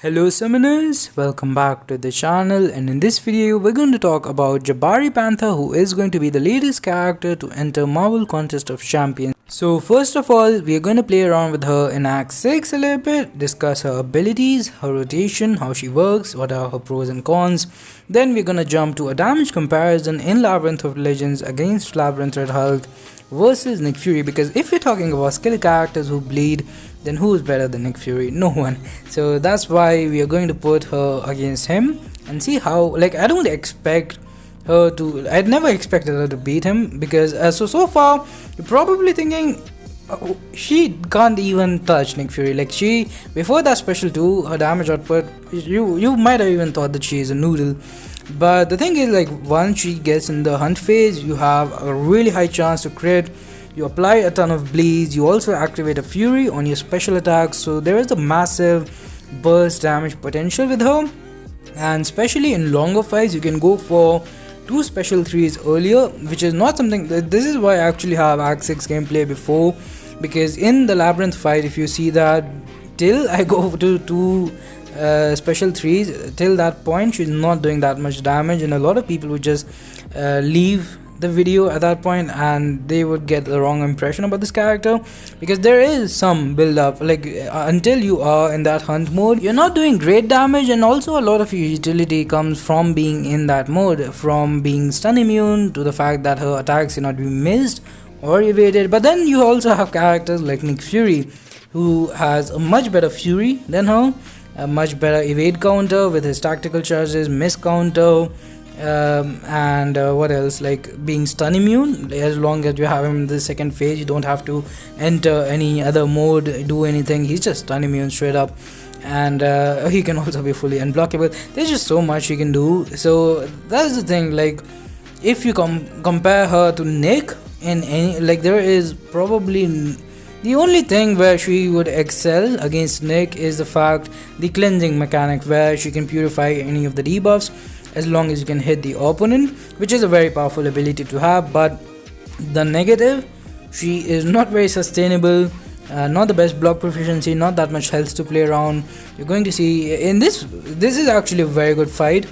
Hello summoners, welcome back to the channel, and in this video we're going to talk about Jabari Panther, who is going to be the latest character to enter Marvel Contest of Champions. So first of all, we are going to play around with her in Act 6 a little bit, discuss her abilities, her rotation, how she works, what are her pros and cons. Then we're going to jump to a damage comparison in Labyrinth of Legends against Labyrinth Red Hulk versus Nick Fury, because if you're talking about skill characters who bleed, then who is better than Nick Fury? No one. So that's why we are going to put her against him and see how, I don't expect her to, I'd never expected her to beat him, because so far you're probably thinking she can't even touch Nick Fury. She, before that special 2, her damage output, you might have even thought that she is a noodle. But the thing is, once she gets in the hunt phase, you have a really high chance to crit. You apply a ton of bleeds, you also activate a fury on your special attacks, so there is a massive burst damage potential with her. And especially in longer fights, you can go for 2 special 3s earlier, which is not something this is why I actually have Act 6 gameplay before, because in the Labyrinth fight, if you see that, till I go to 2 special 3s, till that point she's not doing that much damage, and a lot of people would just leave the video at that point and they would get the wrong impression about this character, because there is some build up. Until you are in that hunt mode, you're not doing great damage, and also a lot of your utility comes from being in that mode, from being stun immune to the fact that her attacks cannot be missed or evaded. But then you also have characters like Nick Fury, who has a much better fury than her, a much better evade counter with his tactical charges, miss counter, and what else, being stun immune. As long as you have him in the second phase, you don't have to enter any other mode, do anything, he's just stun immune straight up. And he can also be fully unblockable. There's just so much he can do. So that's the thing, if you compare her to Nick in any, there is probably the only thing where she would excel against Nick is the cleansing mechanic, where she can purify any of the debuffs as long as you can hit the opponent, which is a very powerful ability to have. But the negative, she is not very sustainable, not the best block proficiency, not that much health to play around. You're going to see in this is actually a very good fight,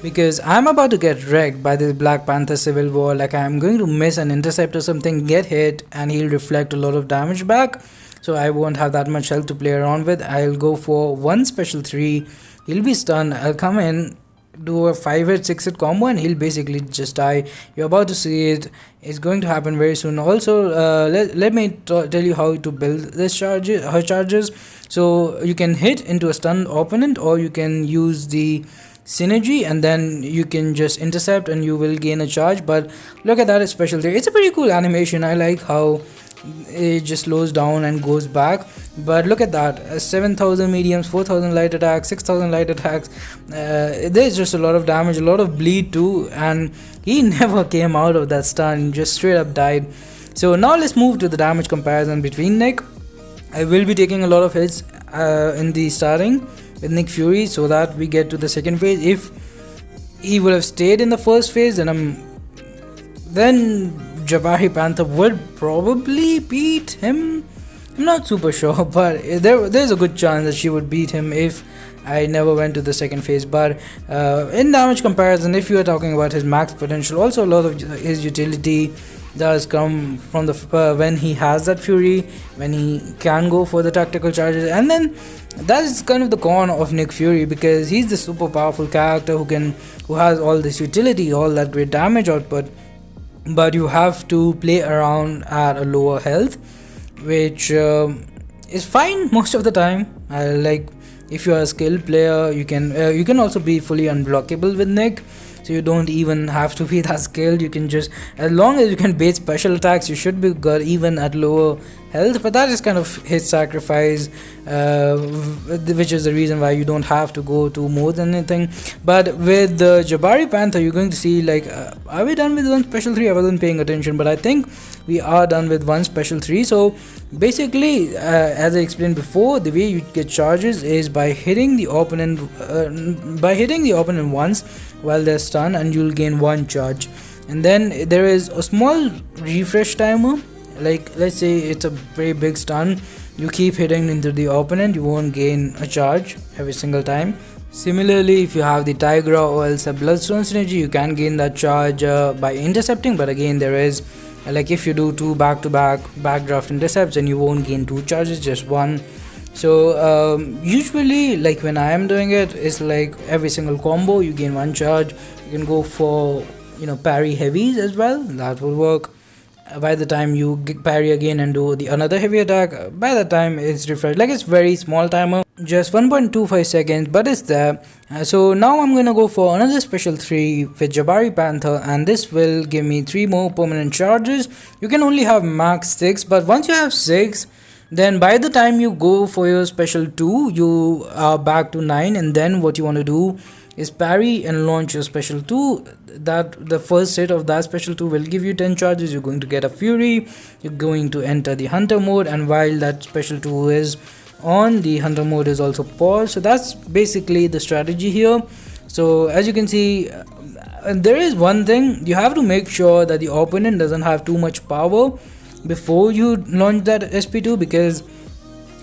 because I'm about to get wrecked by this Black Panther Civil War. I'm going to miss an intercept or something, get hit, and he'll reflect a lot of damage back, so I won't have that much health to play around with. I'll go for 1 special 3, he'll be stunned, I'll come in, do a 5-hit 6-hit combo, and he'll basically just die. You're about to see it, it's going to happen very soon. Also, let me tell you how to build this her charges. So you can hit into a stunned opponent, or you can use the synergy and then you can just intercept and you will gain a charge. But look at that special 3, it's a pretty cool animation. I like how it just slows down and goes back. But look at that, 7,000 mediums, 4,000 light attacks, 6,000 light attacks. There's just a lot of damage, a lot of bleed too, and he never came out of that stun, just straight up died. So now let's move to the damage comparison between Nick. I will be taking a lot of hits in the starting with Nick Fury, so that we get to the second phase. If he would have stayed in the first phase, then Jabari Panther would probably beat him. I'm not super sure, but there's a good chance that she would beat him if I never went to the second phase. But in damage comparison, if you are talking about his max potential, also a lot of his utility does come from the when he has that fury, when he can go for the tactical charges. And then that is kind of the con of Nick Fury, because he's the super powerful character who has all this utility, all that great damage output, but you have to play around at a lower health, which is fine most of the time. If you're a skilled player, you can also be fully unblockable with Nick, so you don't even have to be that skilled. You can just, as long as you can bait special attacks, you should be good even at lower health. But that is kind of his sacrifice, which is the reason why you don't have to go to more than anything. But with the Jabari Panther, you're going to see, are we done with 1 special 3? I wasn't paying attention, but I think we are done with 1 special 3. So basically, as I explained before, the way you get charges is by hitting the opponent once while they're stunned, and you'll gain 1 charge. And then there is a small refresh timer. Let's say it's a very big stun, you keep hitting into the opponent, you won't gain a charge every single time. Similarly, if you have the Tigra or else a Bloodstone synergy, you can gain that charge by intercepting, but again there is like if you do 2 back-to-back backdraft intercepts, and you won't gain 2 charges, just 1. So usually, like when I am doing it, it's like every single combo you gain 1 charge. You can go for, you know, parry heavies as well, that will work. By the time you parry again and do the another heavy attack, by the time it's refreshed, like it's very small timer, just 1.25 seconds, but it's there. So now I'm gonna go for another special 3 with Jabari Panther, and this will give me 3 more permanent charges. You can only have max 6, but once you have 6, then by the time you go for your special 2, you are back to 9, and then what you want to do is parry and launch your special 2. That the first hit of that special 2 will give you 10 charges. You're going to get a fury, you're going to enter the hunter mode, and while that special 2 is on, the hunter mode is also paused. So that's basically the strategy here. So as you can see, there is one thing, you have to make sure that the opponent doesn't have too much power before you launch that SP2, because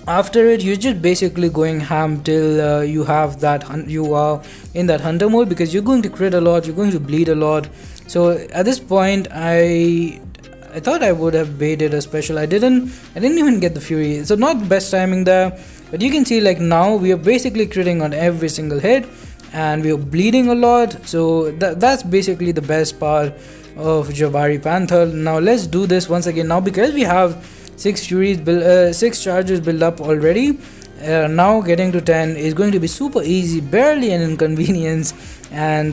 after it you're just basically going ham till you have that you are in that hunter mode, because you're going to crit a lot, you're going to bleed a lot. So at this point I thought I would have baited a special. I didn't even get the fury, so not best timing there. But you can see, like, now we are basically critting on every single hit and we are bleeding a lot. So that's basically the best part of Jabari Panther. Now let's do this once again. Now because we have 6 furies 6 charges built up already, now getting to 10 is going to be super easy, barely an inconvenience. And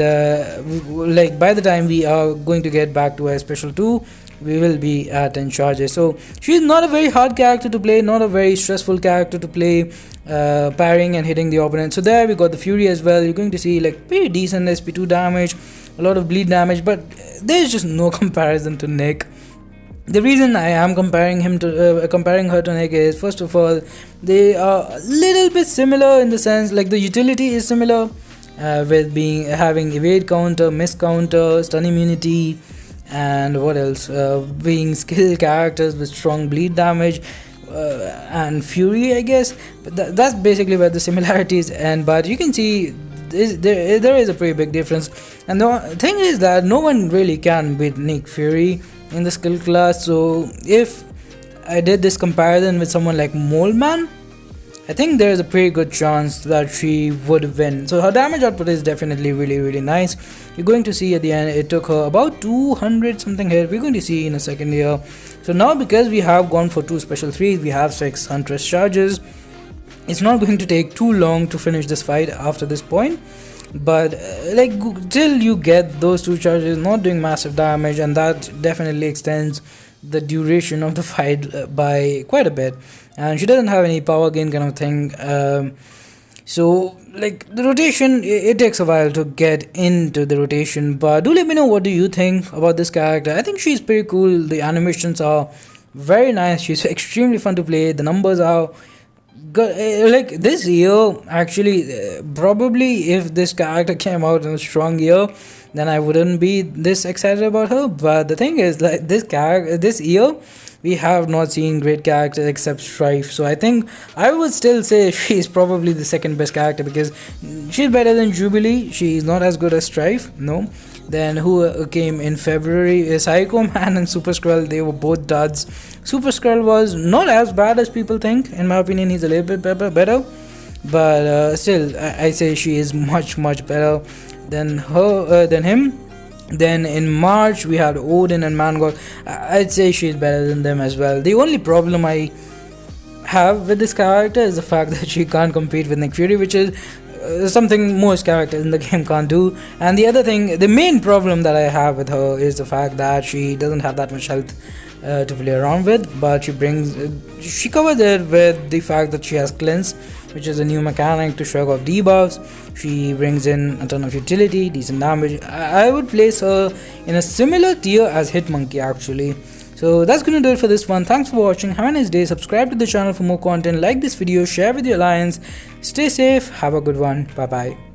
like by the time we are going to get back to our special 2, we will be at 10 charges. So she's not a very hard character to play, not a very stressful character to play, parrying and hitting the opponent. So there we got the fury as well. You're going to see like pretty decent SP2 damage, a lot of bleed damage, but there's just no comparison to Nick. The reason I am comparing her to Nick is, first of all, they are a little bit similar in the sense, like the utility is similar, with having evade counter, miss counter, stun immunity, and what else, being skill characters with strong bleed damage, and fury, I guess. But that's basically where the similarities end. But you can see there is a pretty big difference, and the thing is that no one really can beat Nick Fury in the skill class. So if I did this comparison with someone like Moleman, I think there is a pretty good chance that she would win. So her damage output is definitely really nice. You're going to see at the end it took her about 200 something hit. We're going to see in a second here. So now because we have gone for 2 special 3s, we have 6 Huntress charges. It's not going to take too long to finish this fight after this point, but like till you get those 2 charges not doing massive damage, and that definitely extends the duration of the fight by quite a bit. And she doesn't have any power gain kind of thing, so like the rotation, it takes a while to get into the rotation. But do let me know, what do you think about this character? I think she's pretty cool. The animations are very nice, she's extremely fun to play, the numbers are good. Like this year actually, probably if this character came out in a strong year, then I wouldn't be this excited about her. But the thing is, like this year we have not seen great characters except Strife. So I think I would still say she's probably the second best character, because she's better than Jubilee. She's not as good as Strife, no. Then who came in February, Psycho Man and Super Skrull, they were both duds. Super Skrull was not as bad as people think. In my opinion, he's a little bit better, but still I say she is much better than him. Then in March we had Odin and Mangog. I'd say she's better than them as well. The only problem I have with this character is the fact that she can't compete with Nick Fury, which is something most characters in the game can't do. And the other thing, the main problem that I have with her is the fact that she doesn't have that much health to play around with, but she covers it with the fact that she has cleanse, which is a new mechanic to shrug off debuffs. She brings in a ton of utility, decent damage. I would place her in a similar tier as Hitmonkey actually. So that's gonna do it for this one. Thanks for watching, have a nice day, subscribe to the channel for more content, like this video, share with your alliance, stay safe, have a good one, bye bye.